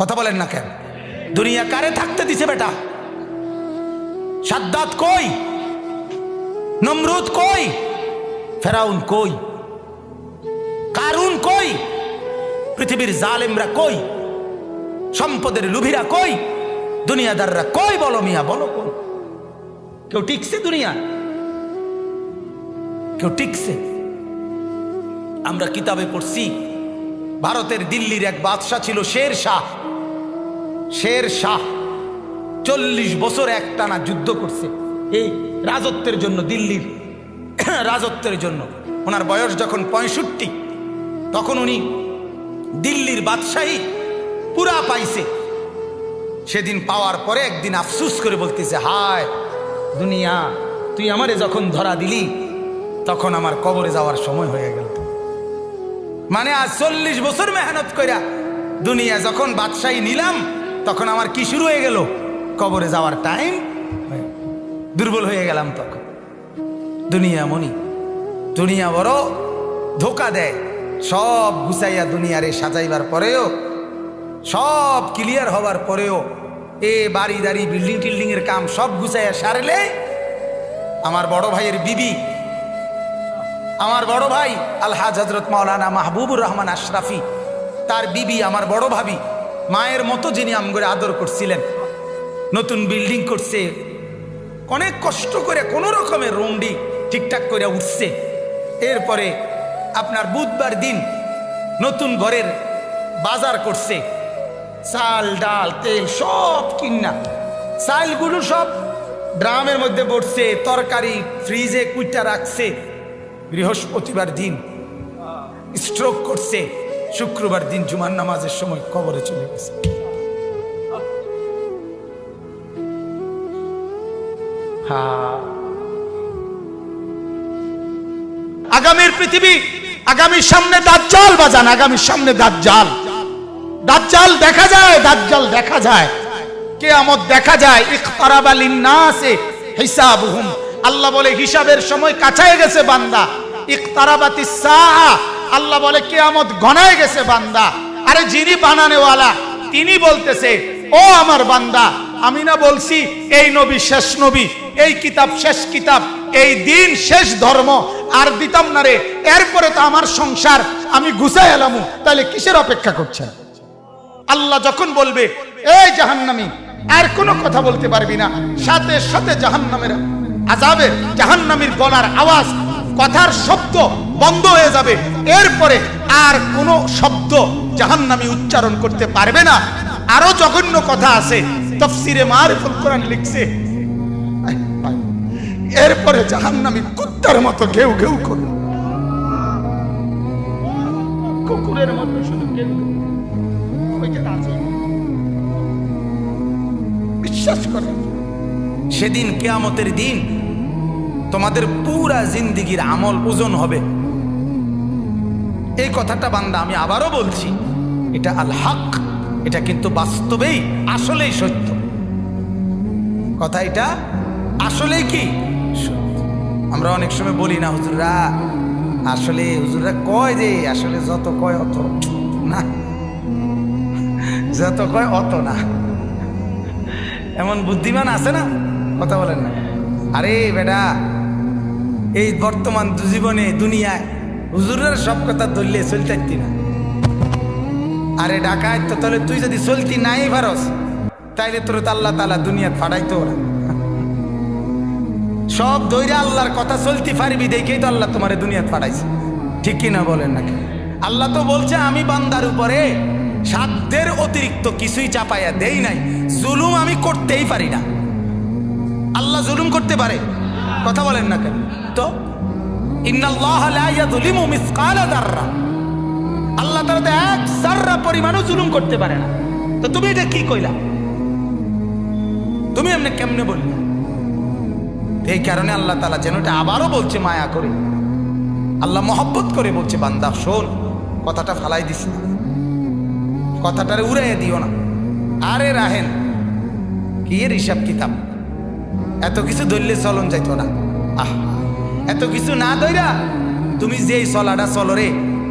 কথা বলেন না কেন? দুনিয়া কারে থাকতে দিছে বেটা? সাদ্দাত কই? নমরুদ কই? ফেরাউন কই? কারুন কই? পৃথিবীর জালেমরা কই? সম্পদের লুভিরা কই? দুনিয়াদাররা কই? বলো মিয়া, বলো কই? কেউ টিকছে দুনিয়া? কেউ টিকছে? আমরা কিতাবে পড়ছি ভারতের দিল্লির এক বাদশাহ ছিল শের শাহ। শের শাহ 40 বছর একটানা যুদ্ধ করছে এই রাজত্বের জন্য, দিল্লির রাজত্বের জন্য। ওনার বয়স যখন 65, তখন উনি দিল্লির বাদশাহী পুরা পাইছে। সেদিন পাওয়ার পরে একদিন আফসুস করে বলতেছে, হায় দুনিয়া, তুই আমারে যখন ধরা দিলি তখন আমার কবরে যাওয়ার সময় হয়ে গেল। মানে আজ 40 বছর মেহনত কইরা দুনিয়া যখন বাদশাহী নিলাম, তখন আমার কি শুরু হয়ে গেল? কবরে যাওয়ার টাইম। দুর্বল হয়ে গেলাম তখন। দুনিয়া মনি, দুনিয়া বড় ধোকা দেয়। সব গুছাইয়া দুনিয়ারে সাজাইবার পরেও, সব ক্লিয়ার হবার পরেও, এ বাড়ি দাড়ি বিল্ডিং টিল্ডিং এর কাম সব গুছাইয়া সারলে আমার বড় ভাইয়ের বিবি, আমার বড় ভাই আলহাজ হযরত মাওলানা মাহবুবুর রহমান আশরাফি, তার বিবি আমার বড় ভাবি, মায়ের মতো যিনি আমগরে আদর করছিলেন, নতুন বিল্ডিং করছে, অনেক কষ্ট করে কোনো রকমের রুমডি ঠিকঠাক করে উঠছে। এরপরে আপনার বুধবার দিন নতুন ঘরের বাজার করছে, চাল ডাল তেল সব কিনা, চালগুলো সব ড্রামের মধ্যে পড়ছে, তরকারি ফ্রিজে কুইটা রাখছে। বৃহস্পতিবার দিন স্ট্রোক করছে, শুক্রবার দিন জুমার নামাজের সময় কবরে চলে গেছে। আগামীর পৃথিবী, আগামীর সামনে দাজ্জাল বাজান, আগামীর সামনে দাজ্জাল। দাজ্জাল দেখা যায়, দাজ্জাল দেখা যায়, কিয়ামত দেখা যায়। ইকতারাবা লিন্নাসে হিসাবুহুম, আল্লাহ বলে হিসাবের সময় কাছায় গেছে বান্দা। ইকতারাবাতিস সাআ, আল্লাহ বলে কিয়ামত ঘনায় গেছে বান্দা। আরে যিনি বানানেওয়ালা তিনি বলতেছে, ও আমার বান্দা, আমি না বলছি এই নবী শেষ নবী, এই কিতাব শেষ কিতাব, এই দিন শেষ ধর্ম, আর দিতাম না রে। এরপরে তো আমার সংসার আমি গুছাই এলামু, তাহলে কিসের অপেক্ষা করছেন? আল্লাহ যখন বলবে এই জাহান্নামী, আর কোনো কথা বলতে পারবি না, সাথে সাথে জাহান্নামের আযাবের, জাহান্নামীর গলার আওয়াজ, কথার শব্দ বন্ধ হয়ে যাবে। এরপরে আর কোনো শব্দ জাহান্নামী উচ্চারণ করতে পারবে না। আরো জঘন্য কথা আছে, তাফসীরে মারিফুল কোরআন লিখছে, এরপরে জাহান্নামী কুত্তার মতো ঘেউ ঘেউ করবে, কুকুরের মতো শুধু ঘেউ ঘেউ। বিশ্বাস করেন, সেদিন কিয়ামতের দিন তোমাদের পুরা জিন্দেগির আমল ওজন হবে। এই কথাটা বান্দা আমি আবারও বলছি, এটা আল হক, এটা কিন্তু বাস্তবেই আসলেই সত্য কথা। এটা আসলেই কি আমরা অনেক সময় বলি না, হুজুররা আসলে, হুজুররা কয় যে আসলে যত কয় অত না, যত কয় অত না। এমন বুদ্ধিমান আছে না, কথা বলেন না। আরে বেটা, এই বর্তমান জীবনে দুনিয়ায় হুজুরের সব কথা ধরলে চলতে না। আরে ডাকায় তো, তাহলে তুই যদি চলতি নাই পারস, তাইলে তোর তো আল্লাহ তাআলা দুনিয়া ফাড়াইতো ওরা। সব দইরা আল্লাহর কথা চলতে পারবি দেখেই তো আল্লাহ তোমারে দুনিয়া ফাড়াইছে, ঠিক কিনা বলেন নাকি? আল্লাহ তো বলছে আমি বান্দার উপরে সাধ্যের অতিরিক্ত কিছুই চাপাইয়া দেই নাই, জুলুম আমি করতেই পারি না। আল্লাহ জুলুম করতে পারে? কথা বলেন না কেন? তো ইন্নাল্লাহা লা ইয়াযলিমু মিসকালা যাররা, আল্লাহ তাআলা তো এক যাররা পরিমাণও জুলুম করতে পারে না। তো তুমি এটা কি কইলা? তুমি এমনি কেমনে বললে? এই কারণে আল্লাহ তাআলা যেন এটা আবারও বলছে মায়া করে, আল্লাহ মহব্বত করে বলছে, বান্দা শোন, কথাটা ফালাই দিস না, কথাটারে উড়াইয়া দিও না। আরে রাহেন কি এর হিসাব কিতাব, এত কিছু ধরলে চলন যাইতো না। আহ, এত কিছু না ধইরা তুমি যে চলাটা চলো রে,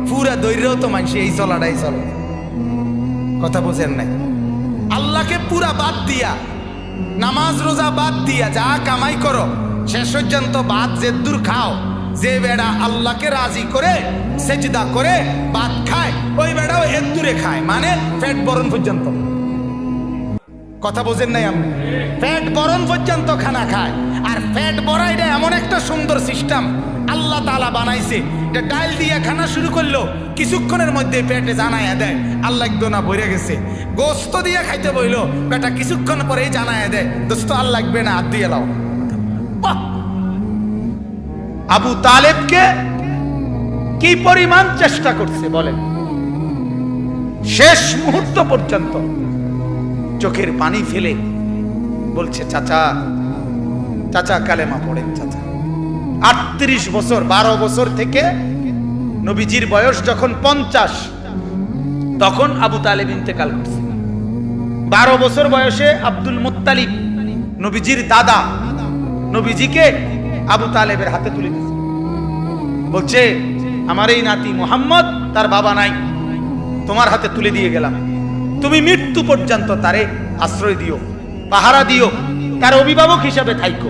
পুরা দৈরেও তো মানুষ এই চলাটাই চলো। কথা বোঝেন নাই? আল্লাহকে পুরা বাদ দিয়া, নামাজ রোজা বাদ দিয়া যা কামাই করো শেষ পর্যন্ত বাদ যে দূর খাও, যে বেড়া আল্লাহকে রাজি করে সেজদা করে ভাত খায় ওই বেড়াও এর দূরে খায়, মানে পেট বরণ পর্যন্ত। কথা বোঝেন নাই? আমি পেট বরণ পর্যন্ত খানা খায়। আর পেট ভরা এটা এমন একটা সুন্দর সিস্টেম আল্লাহ তাআলা বানাইছে, এটা ডাল দিয়ে খানা শুরু করলো কিছুক্ষণের মধ্যে পেটে জানায়া দেয় আল্লাহ একদোনা ভরে গেছে। গোস্ত দিয়ে খাইতে বইলো বেটা কিছুক্ষণ পরেই জানায়া দেয় দোস্ত আর লাগবে না, হাত দিয়ে লাও। আবু তালেবকে কি পরিমাণ চেষ্টা করছে বলেন, শেষ মুহূর্ত পর্যন্ত চোখের পানি ফেলে বলছে চাচা, চাচা কালেমা পড়েন চাচা। 38 বছর, 12 বছর থেকে নবীজির বয়স যখন 50 তখন আবু তালেব ইন্তেকাল করছে। 12 বছর বয়সে আব্দুল মুত্তালিব নবীজির দাদা নবীজিকে আবু তালেবের হাতে তুলে দিয়েছে, বলছে আমার এই নাতি মুহাম্মদ, তার বাবা নাই, তোমার হাতে তুলে দিয়ে গেলাম, তুমি মৃত্যু পর্যন্ত তারে আশ্রয় দিও, পাহারা দিও, তার অভিভাবক হিসাবে থাইকো।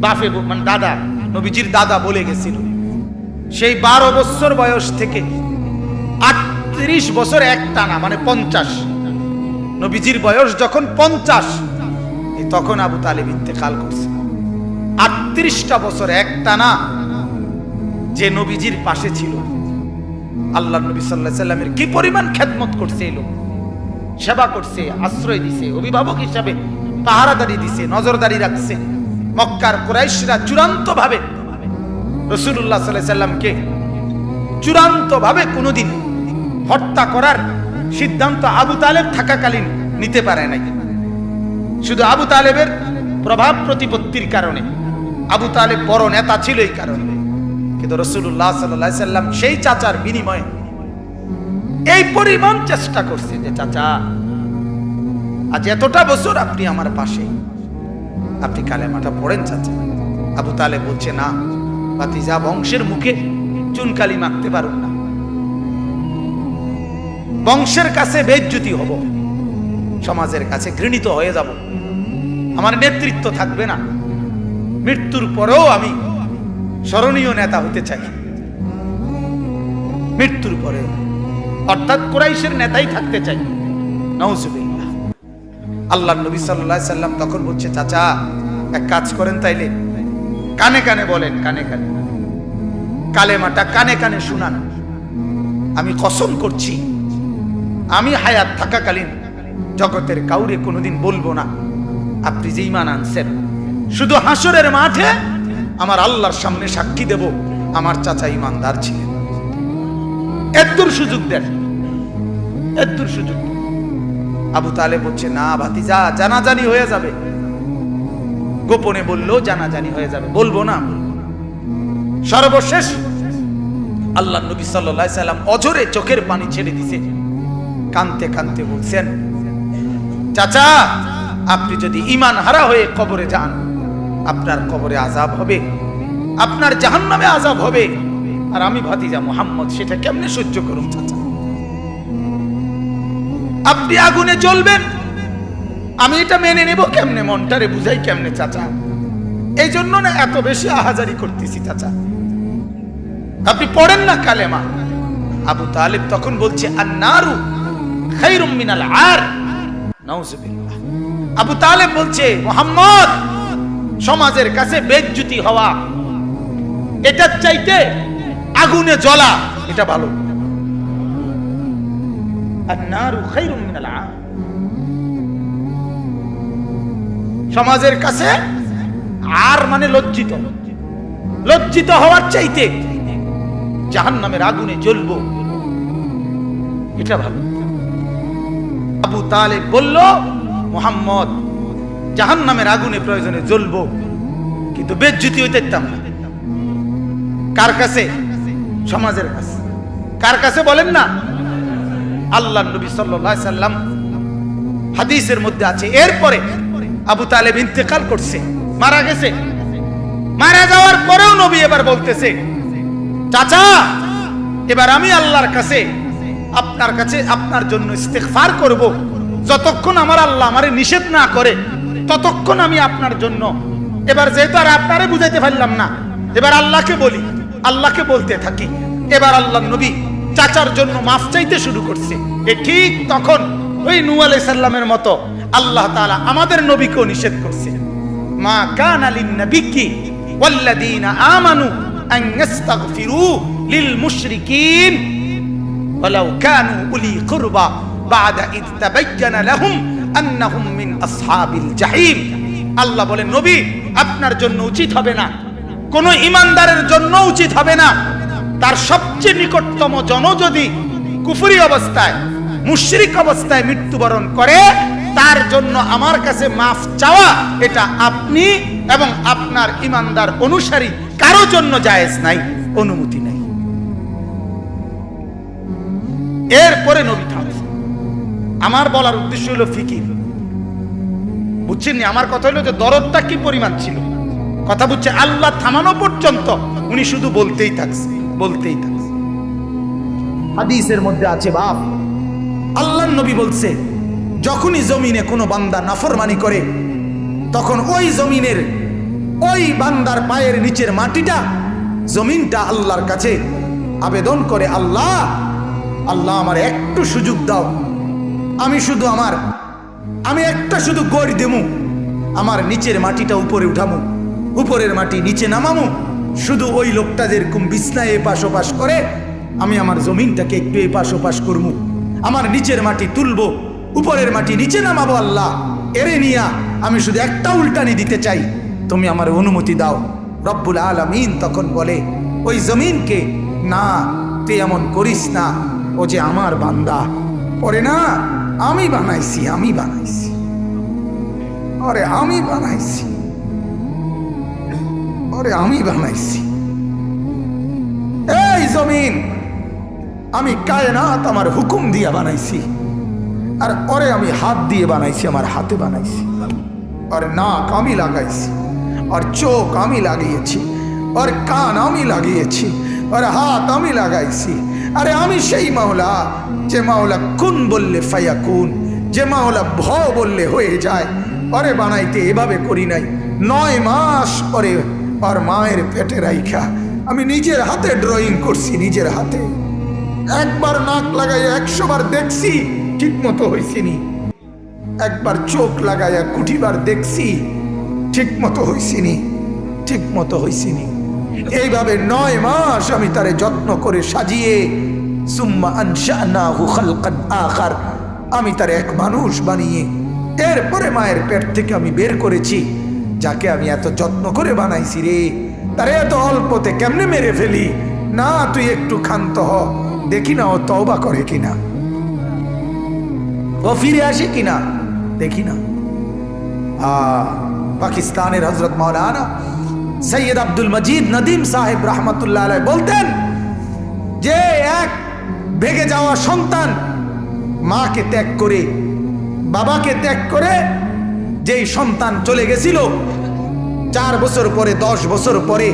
বাপে মানে দাদা, নবীজির দাদা বলে গেছিল। সেই 12 বছর বয়স থেকে 38 বছর একটানা মানে 50, নবীজির বয়স যখন 50 তখন আবু তালেব ইন্তেকাল করছে। 38টা বছর একটানা যে নবীজির পাশে ছিল, আল্লাহ নবী সাল্লাল্লাহু আলাইহি সাল্লামের কি পরিমাণ খেদমত করছে, এই লোক সেবা করছে, আশ্রয় দিছে, অভিভাবক হিসাবে পাহারাদারি দিছে, নজরদারি রাখছে। মক্কার কুরাইশরা চূড়ান্ত ভাবে রাসূলুল্লাহ সাল্লাল্লাহু আলাইহি সাল্লামকে চূড়ান্ত ভাবে কোনোদিন হত্যা করার সিদ্ধান্ত আবু তালেব থাকাকালীন নিতে পারে নাই। শুধু আবু তালেবের প্রভাব প্রতিপত্তির কারণে, আবু তালেব বড় নেতা ছিল এই কারণে, কিন্তু রাসূলুল্লাহ সাল্লাল্লাহু আলাইহি সাল্লাম সেই চাচার বিনিময়ে এই পরিমাণ চেষ্টা করছে যে চাচা আজ এতটা বছর আপনি আমার পাশে, আপনি কালেমাটা পড়েন চাচা। আবু তালেব বলছে না ভাতিজা, বংশের মুখে চুনকালি মাখতে পারুন না, বংশের কাছে বেইজ্জতি হব, সমাজের কাছে ঘৃণিত হয়ে যাব, আমার নেতৃত্ব থাকবে না, মৃত্যুর পরেও আমি স্মরণীয় নেতা হতে চাই, মৃত্যুর পরে অর্থাৎ কুরাইশের নেতাই থাকতে চাই। নাউজুবিল্লাহ। আল্লাহ নবী সাল্লাল্লাহু আলাইহি সাল্লাম তখন বলছে চাচা এক কাজ করেন, তাইলে কানে কানে বলেন, কানে কানে কালেমাটা কানে কানে শুনান। আমি কসম করছি আমি হায়াত থাকাকালীন জগতের কাউরে কোনোদিন বলবো না আপনি যে ঈমান আনছেন, শুধু হাসরের মাঠে আমার আল্লাহর সামনে সাক্ষী দেব আমার চাচা ঈমানদার ছিলেন। এতদূর সুযোগ দেন, এতদূর সুযোগ। আবু তালেব বলছে না ভাতিজা, জানাজানি হয়ে যাবে, গোপনে বললেও জানাজানি হয়ে যাবে, বলবো না। সর্বশেষ আল্লাহ নবী সাল্লাল্লাহু আলাইহি সাল্লাম অঝরে চোখের পানি ছেড়ে দিছে, কাঁদতে কাঁদতে বলছেন চাচা আপনি যদি ঈমান হারা হয়ে কবরে যান, আপনার কবরে আযাব হবে, আপনার জাহান্নামে আযাব হবে, আর আমি ভাতিজা মুহাম্মদ সেটা কেমনে সহ্য করুন চাচা? আপনি আগুনে জ্বলবেন, আমি এটা মেনে নেব কেমনে, মনটারে বুঝাই কেমনে চাচা? এই জন্য না এত বেশি আহাজারি করতেছি চাচা, আপনি পড়েন না কালেমা। আবু তালেব তখন বলছে আন-নারু খায়রুম মিনাল আর। নাউজুবিল্লাহ। আবু তালেব বলছে মুহাম্মদ, সমাজের কাছে বেইজ্জতি হওয়া এটার চাইতে আগুনে জ্বলা এটা ভালো। আন-নারু খায়রুম মিনাল আর। সমাজের কাছে আর মানে লজ্জিত, লজ্জিত হওয়ার চাইতে জাহান্নামের আগুনে জ্বলবো এটা ভালো। আবু তালেব বলল মুহাম্মদ জাহান্নামের আগুনে প্রয়োজনে জ্বলবো, কিন্তু বেইজ্জতি হইতে দিতাম না। কার কাছে? সমাজের কাছে। কার কাছে বলেন না? আল্লাহ নবী সাল্লাল্লাহু আলাইহি সাল্লাম হাদিসের মধ্যে আছে এরপরে আবু তালেব ইন্তেকাল করছে, মারা গেছে। মারা যাওয়ার পরেও নবী এবার বলতেছে চাচা এবার আমি আল্লাহর কাছে আপনার কাছে আপনার জন্য ইস্তেগফার করব। যতক্ষণ আমার আল্লাহ আমারে নিষেধ না করে ততক্ষণ আমি আপনার জন্য। এবার যেহেতু আর আপনারে বুঝাইতে পারলাম না, এবার আল্লাহকে বলি, আল্লাহকে বলতে থাকি। এবার আল্লাহর নবী চাচার জন্য মাফ চাইতে শুরু করছে। ঠিক তখন ওই নূহ আলাইহিস সালামের মতো আল্লাহ তাআলা আমাদের নবীকেও নিষেধ করছে, মা কানা লিন নাবিয়্যি ওয়াল্লাযীনা আমানু আন ইস্তাগফিরু লিল মুশরিকিন ওয়ালাউ কানু উলি কুরবা বা'দা ইয তাবায়্যানা লাহুম আন্নাহুম মিন আসহাবিল জাহিম। আল্লাহ বলেন, নবী আপনার জন্য উচিত হবে না, কোন ঈমানদারের জন্য উচিত হবে না, তার সবচেয়ে নিকটতম জন যদি কুফরি অবস্থায় মুশরিক অবস্থায় মৃত্যুবরণ করে, তার জন্য আমার কাছে মাফ চাওয়া এটা আপনি এবং আপনার ঈমানদার অনুসারী কারো জন্য জায়েজ নাই, অনুমতি নাই। এরপরে নবী থামছে। আমার বলার উদ্দেশ্য হলো ফিকির, বুঝছেন? আমার কথা হলো যে দরদটা কি পরিমাণ ছিল, কথা বুঝছে? আল্লাহ থামানো পর্যন্ত উনি শুধু বলতেই থাকছে, বলতেই থাকছে। হাদিসের মধ্যে আছে, বাপ আল্লাহর নবী বলছে, যখনই জমিনে কোনো বান্দা নাফরমানি করে তখন ওই জমিনের ওই বান্দার পায়ের নিচের মাটিটা, জমিনটা আল্লাহর কাছে আবেদন করে, আল্লাহ আল্লাহ আমার একটু সুযোগ দাও, আমি একটা শুধু গড় দেমু, আমার নিচের মাটিটা উপরে উঠামু, উপরের মাটি নিচে নামামু, শুধু ওই লোকটা যেরকম বিছনায় এপাশ ওপাশ করে আমি আমার জমিনটাকে একটু এপাশ ওপাশ করবো, আমার নিচের মাটি তুলবো, উপরের মাটি নিচে নামাবো, আল্লাহ এরে নিয়া আমি শুধু একটা উল্টানি দিতে চাই, তুমি আমার অনুমতি দাও। রব্বুল আলামিন তখন বলে ওই জমিনকে, না তুই এমন করিস না, ও যে আমার বান্দা, ওরে না আমি বানাইছি, আরে আমি বানাইছি, এই জমিন আমি কায়নাত আমার হুকুম দিয়ে বানাইছি, আর ওরে আমি হাত দিয়ে বানাইছি, আমার হাতে বানাইছি, আর নাক আমি লাগাইছি, আর চোখ আমি লাগিয়েছি, আর কান আমি লাগিয়েছি, আর হাত আমি লাগাইছি। আরে আমি সেই মাওলা, যে মাওলা কুন বললে ফায়াকুন, যে মাওলা ভ বললে হয়ে যায়। ওরে বানাইতে এভাবে করি নাই, 9 মাস পরে আর মায়ের পেটে রাইখা আমি নিজের হাতে ড্রয়িং করছি, নিজের হাতে। একবার নাক লাগাইয়া 100 বার দেখছি, ঠিক মতো হয়েছিনি। একবার চোখ লাগাইয়া কুটিবার দেখছি, ঠিক মতো হয়েছিনি। এইভাবে 9 মাস আমি তারে যত্ন করে সাজিয়ে, সুম্মা আনশানাহু খালকান আখার, আমি তার এক মানুষ বানিয়ে এরপরে মায়ের পেট থেকে আমি বের করেছি। যাকে আমি এত যত্ন করে বানাইছি রে, তারে এত অল্পতে কেমনে মেরে ফেলি? না তুই একটু ক্ষান্ত হ, দেখি না ও তওবা করে কিনা, ও ফিরে আসে কিনা, দেখি না। পাকিস্তানের হযরত মাওলানা সৈয়দ আব্দুল মজিদ নদীম সাহেব রহমতুল্লাহ আলাইহি বলতেন যে এক ভেগে যাওয়া সন্তান মাকে ত্যাগ করে, বাবাকে ত্যাগ করে যেই সন্তান চলে গেছিল, 4 বছর পরে 10 বছর পরে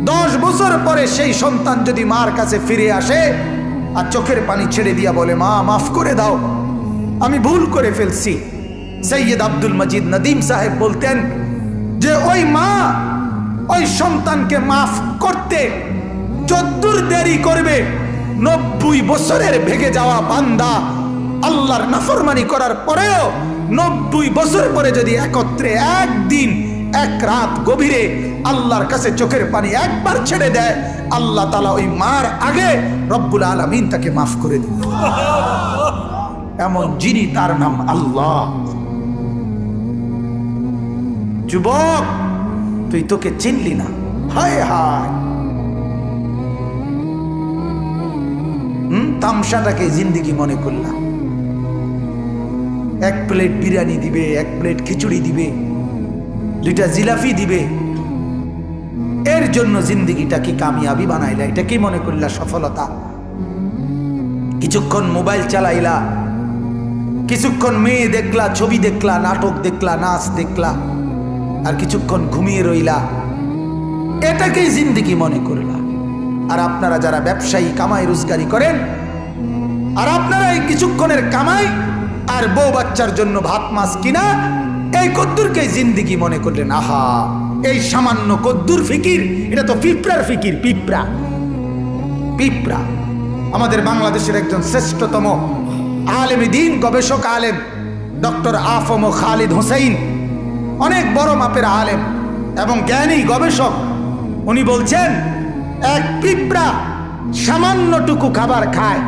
10 বছর পরে সেই সন্তান যদি মার কাছে ফিরে আসে আর চোখের পানি ছেড়ে দিয়া বলে, মা মাফ করে দাও, আমি ভুল করে ফেলছি, সৈয়দ আব্দুল মজিদ নদীম সাহেব বলতেন যে ওই মা ওই সন্তানকে মাফ করতে যদ্দূর দেরি করবে, 90 বছরের ভেগে যাওয়া বান্দা আল্লাহর নাফরমানি করার পরেও 90 বছর পরে যদি একত্রে একদিন এক রাত গভীরে আল্লাহর কাছে চোখের পানি একবার ছেড়ে দেয়, আল্লাহ তাআলা ওই মার আগে রব্বুল আলামিন তাকে মাফ করে দিন। এমন যিনি, তার নাম আল্লাহ। যুবক তুই তোকে চিনলি না, হায় হায়, তামসাটাকে জিন্দেগি মনে করলাম। 1 প্লেট বিরিয়ানি দিবে, 1 প্লেট খিচুড়ি দিবে, 2টা জিলাপি দিবে, এর জন্য জিন্দেগিটা কি কামিয়াবি বানাইলা? এটা কি মনে করলা সফলতা? কিছুক্ষণ মোবাইল চালাইলা, কিছুক্ষণ মেয়ে দেখলা, ছবি দেখলা, নাটক দেখলা, নাচ দেখলা, আর কিছুক্ষণ ঘুমিয়ে রইলা, এটাকেই জিন্দেগি মনে করলা। আর আপনারা যারা ব্যবসায়ী কামাই রোজগারি করেন, আর আপনারা এই কিছুক্ষণের কামাই আর বউ বাচ্চার জন্য ভাত মাছ কিনা এই কদ্দুরকে জিন্দিগি মনে করলেন। আহা, এই সামান্য কদ্দুর ফিকির, এটা তো পিঁপড়ার ফিকির। পিঁপড়া পিঁপড়া। আমাদের বাংলাদেশের একজন শ্রেষ্ঠতম আলেমে দ্বীন, গবেষক আলেম ডক্টর আফম খালিদ হোসেন, অনেক বড় মাপের আলেম এবং জ্ঞানী গবেষক, উনি বলছেন এক পিঁপড়া সামান্যটুকু খাবার খায়,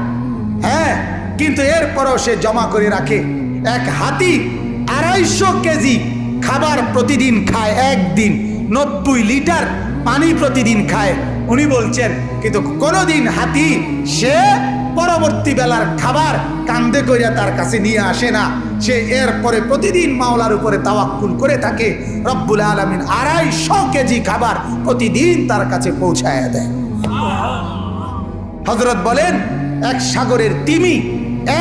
হ্যাঁ, কিন্তু এরপরও সে জমা করে রাখে। এক হাতি 250 কেজি খাবার প্রতিদিন খায়, একদিন 90 লিটার পানি প্রতিদিন খায়। উনি বলছেন কিন্তু কোনোদিন হাতি সে পরবর্তী বেলার খাবার কান্দে কইরা তার কাছে নিয়ে আসে না। সে এরপরে প্রতিদিন মাওলার উপরে তাওয়াক্কুল করে থাকে। রব্বুল আলামিন 250 কেজি খাবার প্রতিদিন তার কাছে পৌঁছায় দেয়। হযরত বলেন এক সাগরের তিমি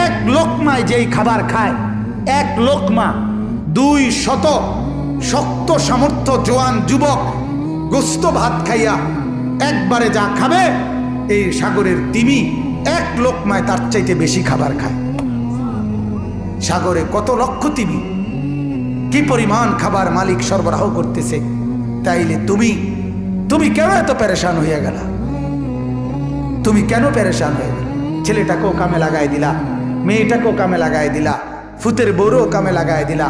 এক লোকমায় যেই খাবার খায়, এক লোকমা 200 শক্ত সামর্থ্য জোয়ান যুবক গোস্ত ভাত খাইয়া একবারে যা খাবে, এই সাগরের তিমি এক লোকমায় তার চাইতে বেশি খাবার খায়। সাগরে কত লক্ষ তিমি, কি পরিমাণ খাবার মালিক সরবরাহ করতেছে। তাইলে তুমি কেন এত পেরেশান হইয়া গেলা? তুমি কেন পেরেশান হয়ে গেল? ছেলেটাকেও কামে লাগাই দিলা, মেয়েটাকেও কামে লাগাই দিলা, ফুতের বউরও কামে লাগাই দিলা,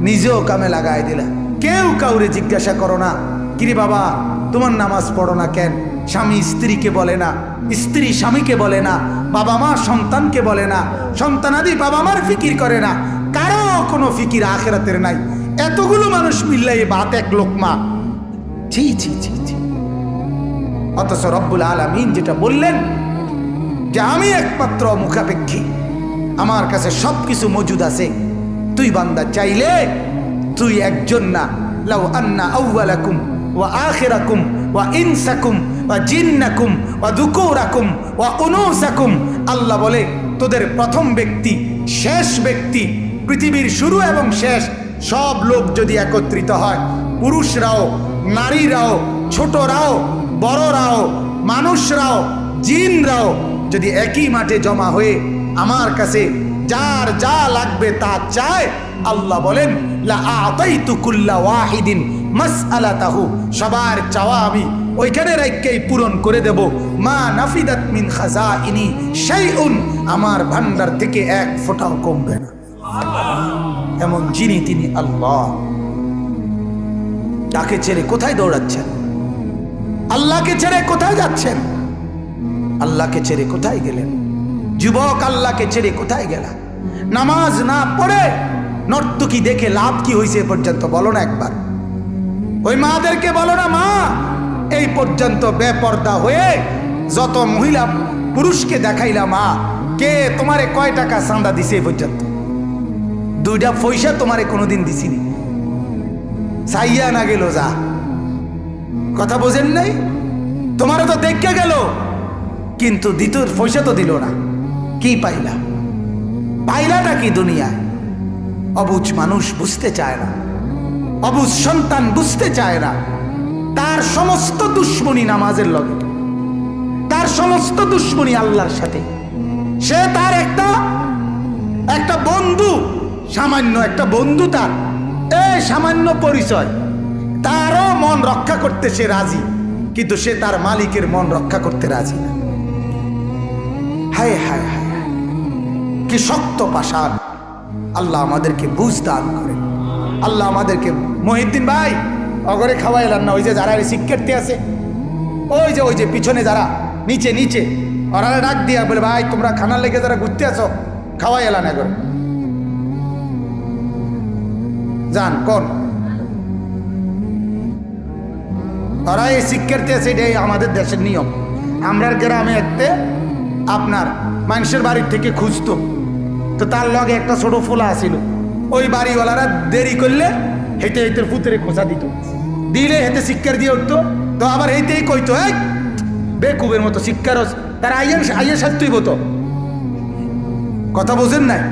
নিজেও কামে লাগাই দিলা। কেউ কাউরে জিজ্ঞাসা করো না, কিরে বাবা তোমার নামাজ পড়ো না কেন? স্বামী স্ত্রীকে বলে না, স্ত্রী স্বামীকে বলে না, বাবা মা সন্তানকে বলে না, সন্তানাদি বাবা মার ফিকির করে না, কারো কোনো ফিকির আখিরাতের নাই। এতগুলো মানুষ মিললে এই ভাত এক লোকমা, ছি ছি ছি ছি। অথচ রব্বুল আলামিন যেটা বললেন যে আমি একমাত্র মুখাপেক্ষী, আমার কাছে সবকিছু মজুদ আছে। তুই বান্দা চাইলে তুই একজন না, লাউ আন্না আউয়ালাকুম ওয়া আখিরাকুম ওয়া ইনসাকুম ওয়া জিন্নাকুম ওয়া যুকুরাকুম ওয়া উনুসাকুম, আল্লাহ বলে তোদের প্রথম ব্যক্তি, শেষ ব্যক্তি, পৃথিবীর শুরু এবং শেষ সব লোক যদি একত্রিত হয়, পুরুষরাও নারীরাও ছোটরাও বড়রাও মানুষরাও জিনরাও যদি একই মাঠে জমা হয়ে আমার কাছে যার যা লাগবে তা চায়, আল্লাহ বলেন লা আতাইতু কুল্লা ওয়াহিদিন মাসআলাতাহু, সবার চাওয়া আমি ওইখানে রাখকেই পূরণ করে দেব। মা নাফিদাত মিন খাজাইনি শাইউন, আমার ভান্ডার থেকে এক ফোঁটাও কমবে না। এমন যিনি তিনি আল্লাহ। তাকে ছেড়ে কোথায় দৌড়াচ্ছেন? আল্লাহকে ছেড়ে কোথায় যাচ্ছেন? আল্লাহকে ছেড়ে কোথায় গেলেন? যুবক, আল্লাহকে ছেড়ে কোথায় গেলা? নামাজ না পড়ে নর্তকী দেখে লাভ কি হয়েছে এ পর্যন্ত বলো না একবার। ওই মাদেরকে বলো না, মা এই পর্যন্ত বেপর্দা হয়ে যত মহিলা পুরুষকে দেখাইলা, মা কে তোমারে কয় টাকা চাঁদা দিছে এ পর্যন্ত? 2টা পয়সা তোমারে কোনোদিন দিছিনি, চাইয়া না গেল যা। কথা বোঝেন নাই? তোমারও তো দেখে গেল, কিন্তু দ্বিতীয় পয়সা তো দিল না। কি পাইলা? পাইলাটা কি দুনিয়ায়? অবুঝ মানুষ বুঝতে চায় না, অবুঝ সন্তান বুঝতে চায় না। তার সমস্ত দুশ্মনী নামাজের লগে, তার সমস্ত দুশ্মনী আল্লাহর সাথে। সে তার একটা বন্ধু, সামান্য একটা বন্ধু, তার এই সামান্য পরিচয়, তারও মন রক্ষা করতে সে রাজি, কিন্তু সে তার মালিকের মন রক্ষা করতে রাজি না। হায় হায় হায়, কি শক্ত পাষাণ। আল্লাহ আমাদেরকে বুঝ দান করেন। আল্লাহ আমাদেরকে, মহিউদ্দিন ভাই অগরে খাওয়াই এলাম না, ওই যে যারা শিক্ষার্থী আছে, ওই যে পিছনে যারা নিচে ওরা ডাক দিয়া বলে, ভাই তোমরা খানার লেগে যারা ঘুরতে আছো খাওয়াই এলাম এগরে যান। কোন ওরা এই শিক্ষার্থী আছে, এটাই আমাদের দেশের নিয়ম। আমরা গ্রামে একতে আপনার মানুষের বাড়ির থেকে খুঁজতো, তো তার লগে একটা ছোট ফোলা আসিল, ওই বাড়িওয়ালারা দেরি করলে হেঁটে হেঁটে পুতরে খোঁচা দিত, দিলে হেঁটে শিক্ষার দিয়ে উঠতো, তো আবার হেঁটেই কইতো এই বেকুবের মতো শিক্ষার, তার আইয়ের সাথেই হতো। কথা বোঝেন নাই?